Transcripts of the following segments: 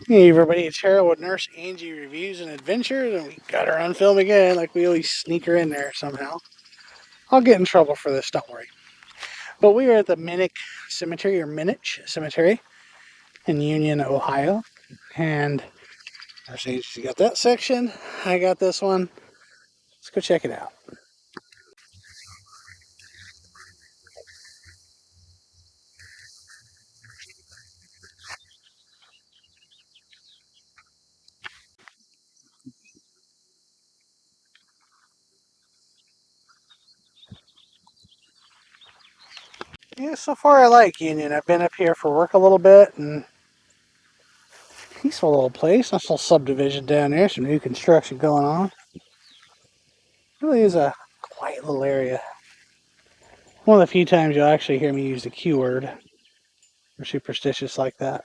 Hey everybody, it's Harold with Nurse Angie Reviews and Adventures, and we got her on film again, like we always sneak her in there somehow. I'll get in trouble for this, don't worry. But we are at the Minnich Cemetery, or Minnich Cemetery, in Union, Ohio. And Nurse Angie's got that section, I got this one. Let's go check it out. Yeah, so far I like Union. I've been up here for work a little bit, and peaceful little place. Nice little subdivision down there, some new construction going on. Really is a quiet little area. One of the few times you'll actually hear me use the Q word. We're superstitious like that.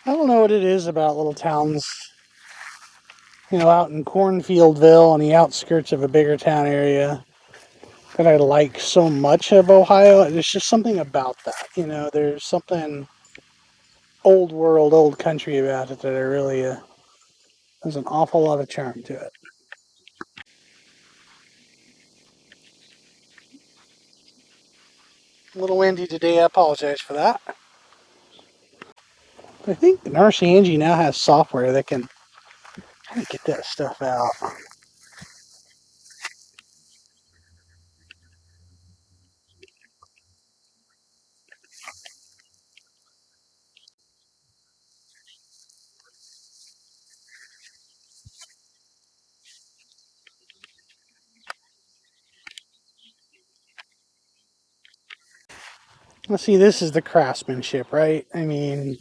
I don't know what it is about little towns, out in Cornfieldville on the outskirts of a bigger town area that I like so much of Ohio. There's just something about that. There's something old world, old country about it that I really, there's an awful lot of charm to it. A little windy today, I apologize for that. But I think Nurse Angie now has software that can kind of get that stuff out. Let's see, this is the craftsmanship, right? I mean,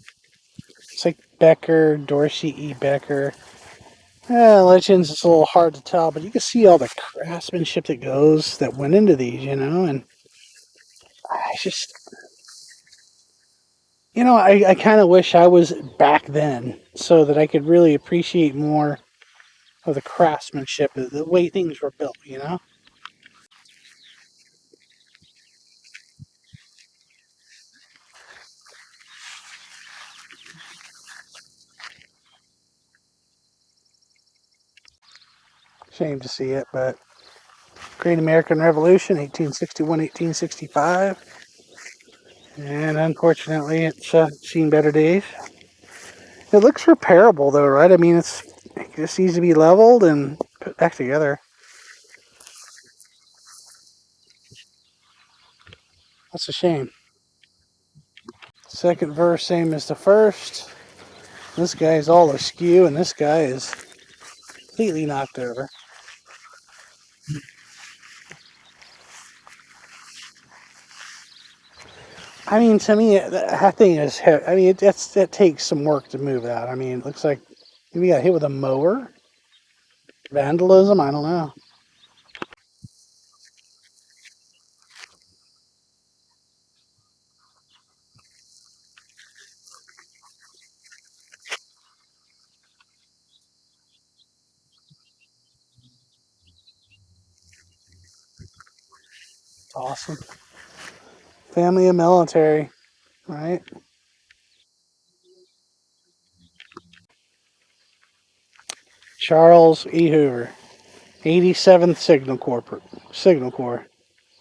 it's like Becker, Dorsey E. Becker. Yeah, Legends, it's a little hard to tell, but you can see all the craftsmanship that went into these, and I just, I kind of wish I was back then so that I could really appreciate more of the craftsmanship, the way things were built. Shame to see it, but Great American Revolution, 1861, 1865, and unfortunately, it's seen better days. It looks repairable, though, right? I mean, it just needs to be leveled and put back together. That's a shame. Second verse, same as the first. This guy's all askew, and this guy is completely knocked over. I mean, to me, that thing is. I mean, that takes some work to move that. I mean, it looks like maybe got hit with a mower. Vandalism. I don't know. It's awesome. Family of military, right? Charles E. Hoover, 87th Signal Corps,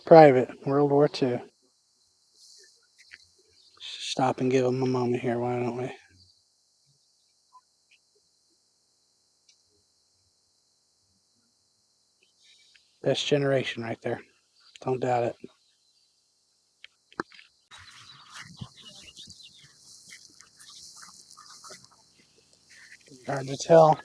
Private, World War II. Stop and give him a moment here, why don't we? Best generation right there. Don't doubt it. Hard to tell.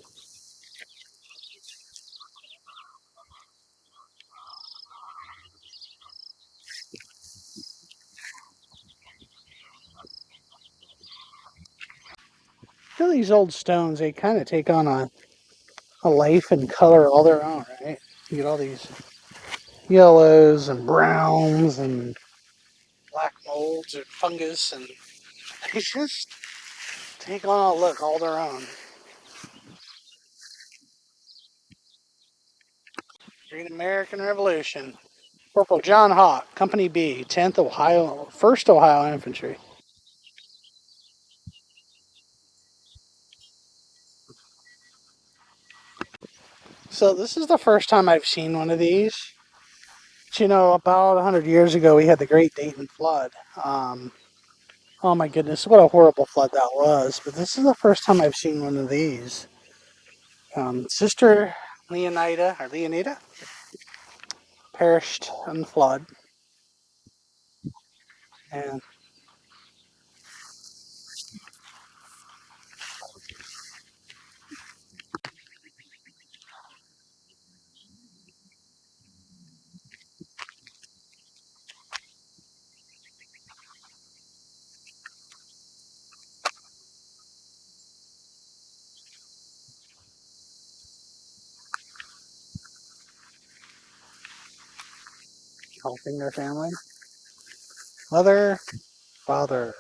Feel these old stones, they kind of take on a life and color all their own, right? You get all these yellows and browns and black molds and fungus, and they just take on a look all their own. Great American Revolution. Corporal John Hawk, Company B, 10th Ohio, 1st Ohio Infantry. So this is the first time I've seen one of these. But, you know, about 100 years ago, we had the Great Dayton Flood. Oh my goodness, what a horrible flood that was. But this is the first time I've seen one of these. Sister Leonida, perished in the flood. And helping their family. Mother, father.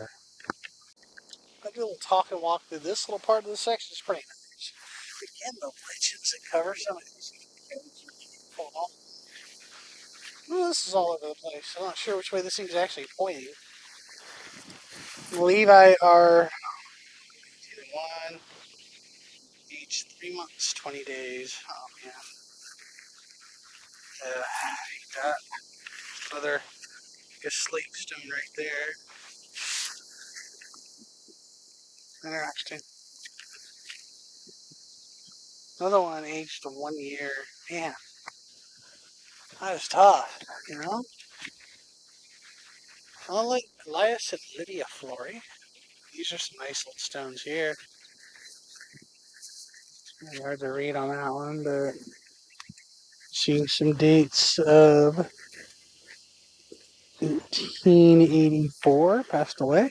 I do a little talk and walk through this little part of the section. It's pretty nice. Again, the legends that cover some of these. Well, this is all over the place. I'm not sure which way this thing's actually pointing. Levi are 1, each 3 months, 20 days. Oh, man. Got another slate stone right there. Interesting. Another one aged 1 year. Man, that was tough, you know? Unlike Elias and Lydia Flory, these are some nice little stones here. It's hard to read on that one, but seeing some dates of 1884, passed away.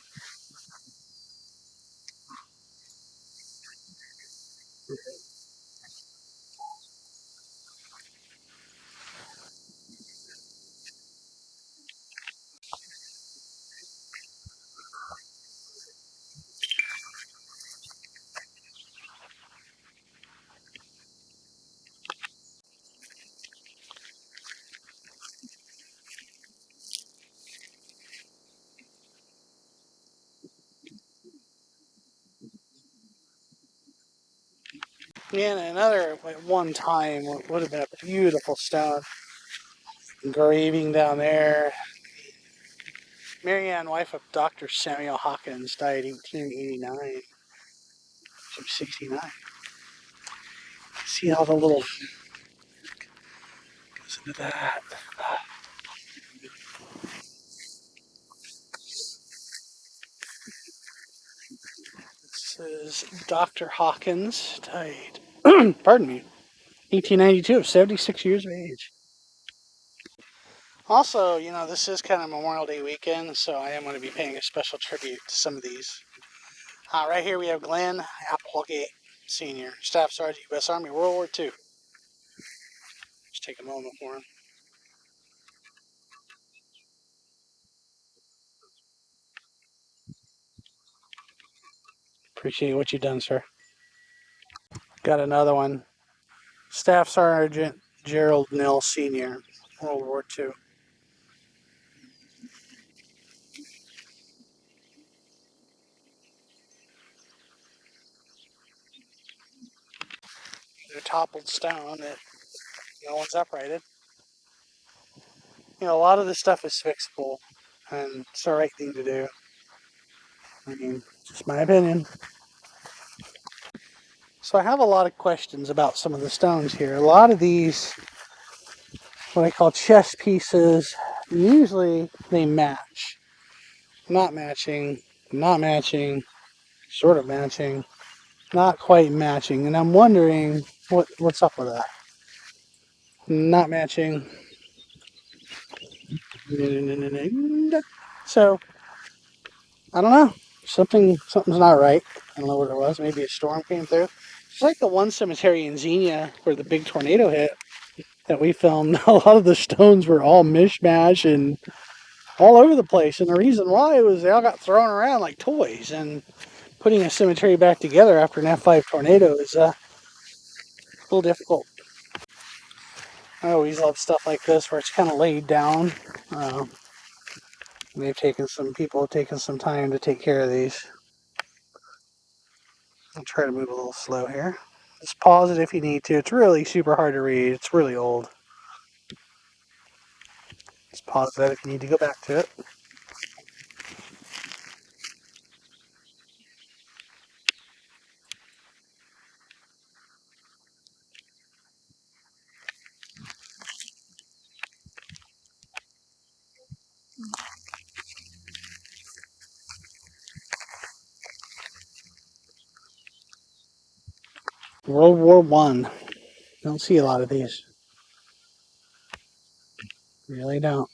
Yeah, and another, at one time, would have been a beautiful stone engraving down there. Mary Ann, wife of Dr. Samuel Hawkins, died 1889. She was 69. See how the little goes into that. This is Dr. Hawkins, died, pardon me, 1892, 76 years of age. Also, you know, this is kind of Memorial Day weekend, so I am going to be paying a special tribute to some of these. Right here we have Glenn Applegate, Sr., Staff Sergeant, U.S. Army, World War II. Just take a moment for him. Appreciate what you've done, sir. Got another one. Staff Sergeant Gerald Nill, Sr., World War II. A toppled stone that no one's uprighted. You know, a lot of this stuff is fixable, and it's the right thing to do. I mean, just my opinion. So I have a lot of questions about some of the stones here. A lot of these, what I call chess pieces, usually they match. Not matching, not matching, sort of matching, not quite matching. And I'm wondering what's up with that. Not matching. So I don't know. Something's not right. I don't know what it was. Maybe a storm came through. It's like the one cemetery in Xenia where the big tornado hit that we filmed. A lot of the stones were all mishmash and all over the place. And the reason why was they all got thrown around like toys. And putting a cemetery back together after an F5 tornado is a little difficult. I always love stuff like this where it's kind of laid down. Uh, people have taken some time to take care of these. I'll try to move a little slow here. Just pause it if you need to. It's really super hard to read. It's really old. Just pause that if you need to go back to it. World War One. Don't see a lot of these. Really don't.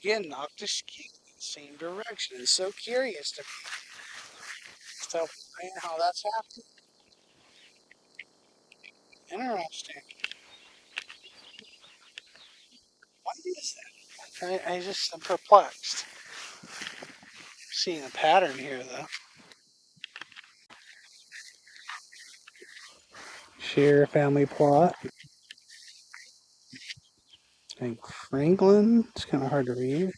Again, knocked the ski in the same direction. It's so curious to me. So, how that's happening. Interesting. What is that? I just am perplexed. Seeing a pattern here, though. Shear family plot. Hank Franklin. It's kind of hard to read.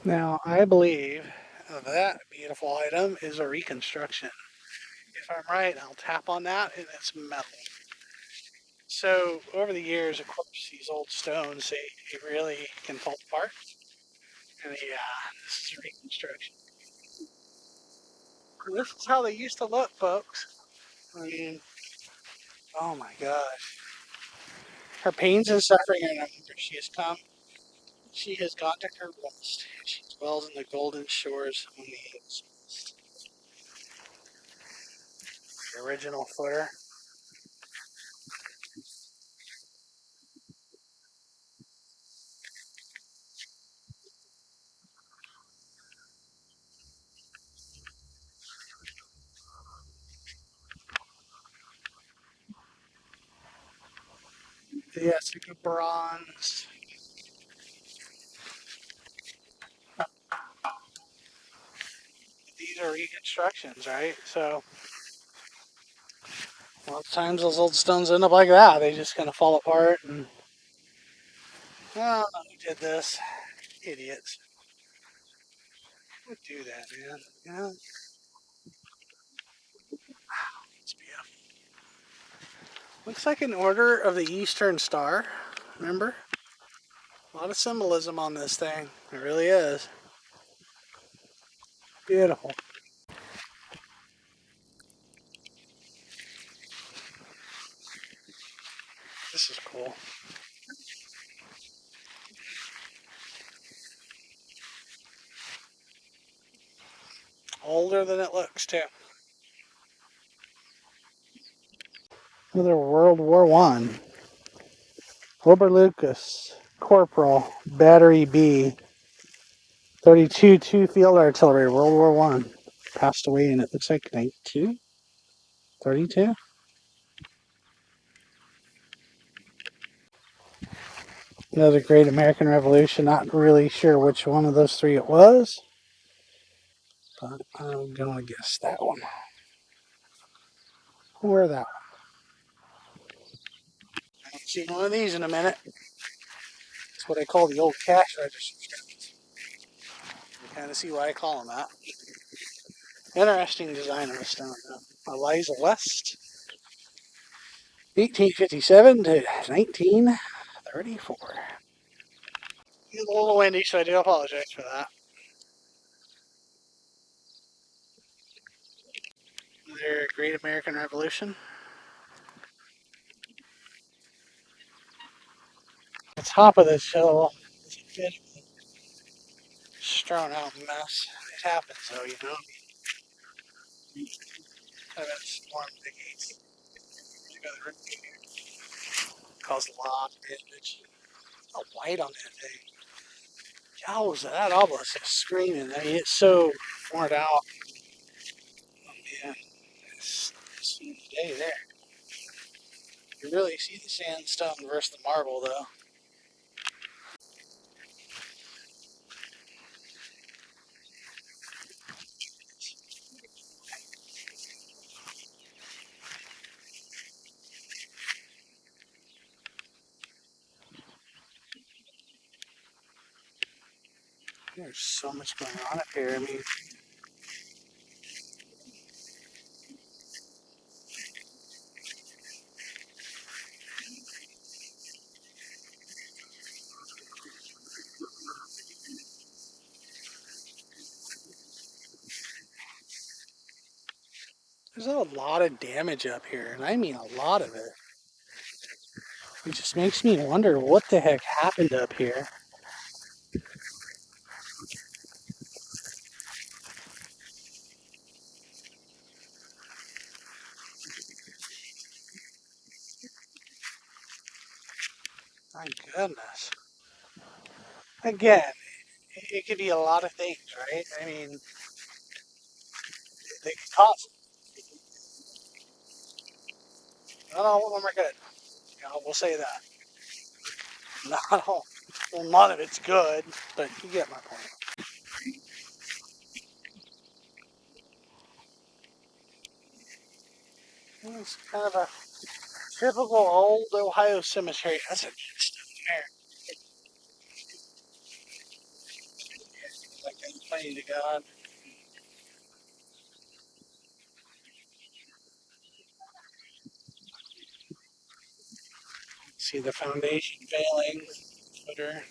Now, I believe that beautiful item is a reconstruction. If I'm right, I'll tap on that and it's metal. So, over the years, of course, these old stones, they really can fall apart. And yeah, this is a reconstruction. This is how they used to look, folks. I mean, oh my gosh. Her pains and suffering are no longer. She has gone to her rest. She dwells in the golden shores on the hills. The original footer. Yes, like a bronze. These are reconstructions, right? So, a lot of times those old stones end up like that. They just kind of fall apart and, oh, who did this? Idiots. Who would do that, man? You know, it's beautiful. Looks like an order of the Eastern Star. Remember? A lot of symbolism on this thing. It really is. Beautiful. This is cool. Older than it looks, too. Another World War One. Wilbur Lucas, Corporal, Battery B, 32 2 Field Artillery, World War One. Passed away in it looks like 92? 32? Another Great American Revolution. Not really sure which one of those three it was, but I'm going to guess that one. Or that one. I haven't seen one of these in a minute. It's what I call the old cash register stones. You kind of see why I call them that. Interesting design of a stone, though. Eliza West, 1857 to 1934. It's a little windy, so I do apologize for that. Their Great American Revolution. The top of this hill is a bit of a strewn out mess. It happens though, you know. Kind of a storm that gates caused a lot of damage. A white on that thing. Yowza, that obelisk is screaming. I mean, it's so worn out. Oh man, it's the day there. You really see the sandstone versus the marble though. There's so much going on up here. I mean, there's a lot of damage up here, and I mean a lot of it. It just makes me wonder what the heck happened up here. My goodness. Again, it could be a lot of things, right? I mean, they could cause it. Not all of them are good. You know, we'll say that. Not all. Well, none of it's good, but you get my point. It's kind of a typical old Ohio cemetery. That's a good stuff there. Like I'm praying to God. See the foundation failing. Footer.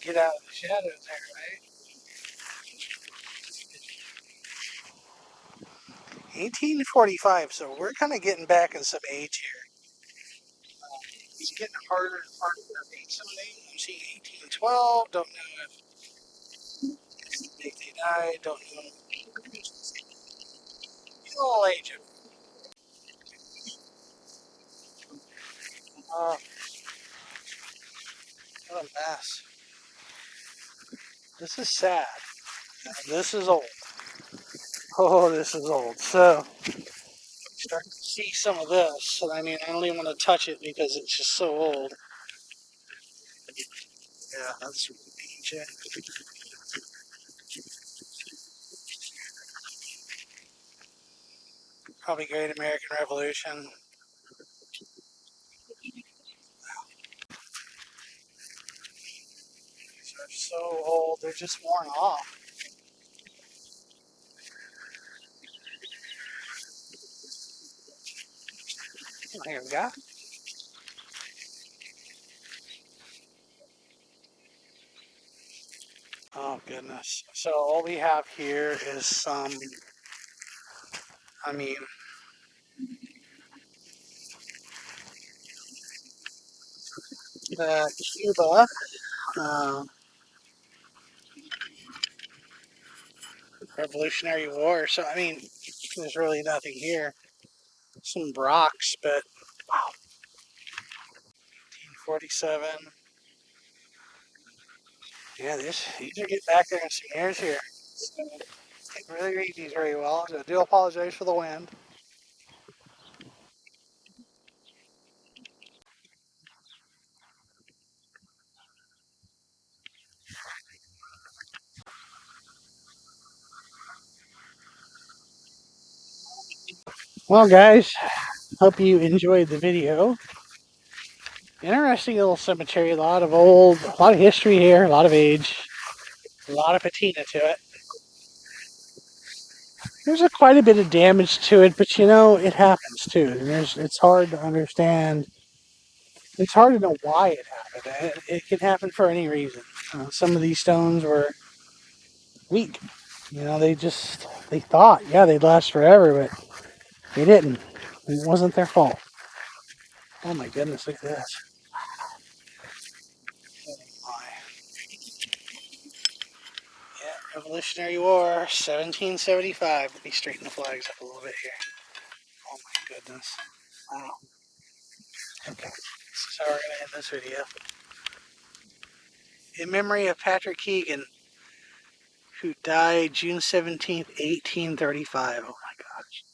Get out of the shadows there, right? 1845, so we're kind of getting back in some age here. It's getting harder and harder to read some of these. I'm seeing 1812, don't know if they died, don't know. He's a little aged. Oh, what a mess. This is sad. This is old. Oh, this is old. So, starting to see some of this. And I mean, I don't even want to touch it because it's just so old. Yeah, that's ancient. Probably Great American Revolution. They're so old, they're just worn off. Here we go. Oh, goodness. So, all we have here is some, I mean, the Cuba uh, Revolutionary War. So, I mean, there's really nothing here. Some rocks, but wow, 1847. Yeah, these are getting back there in some years here. Can't really read these very well, so I do apologize for the wind. Well, guys, hope you enjoyed the video. Interesting little cemetery, a lot of history here, a lot of age, a lot of patina to it. There's quite a bit of damage to it, but it happens too. And it's hard to understand. It's hard to know why it happened. It can happen for any reason. Some of these stones were weak. They thought, yeah, they'd last forever, but they didn't. It wasn't their fault. Oh my goodness, look at this. Yeah, Revolutionary War, 1775. Let me straighten the flags up a little bit here. Oh my goodness. Wow. Okay. So we're going to end this video. In memory of Patrick Keegan, who died June 17th, 1835. Oh my gosh.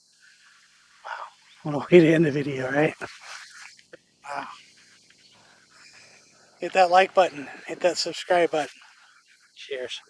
What a way to end the video, right? Wow. Hit that like button. Hit that subscribe button. Cheers.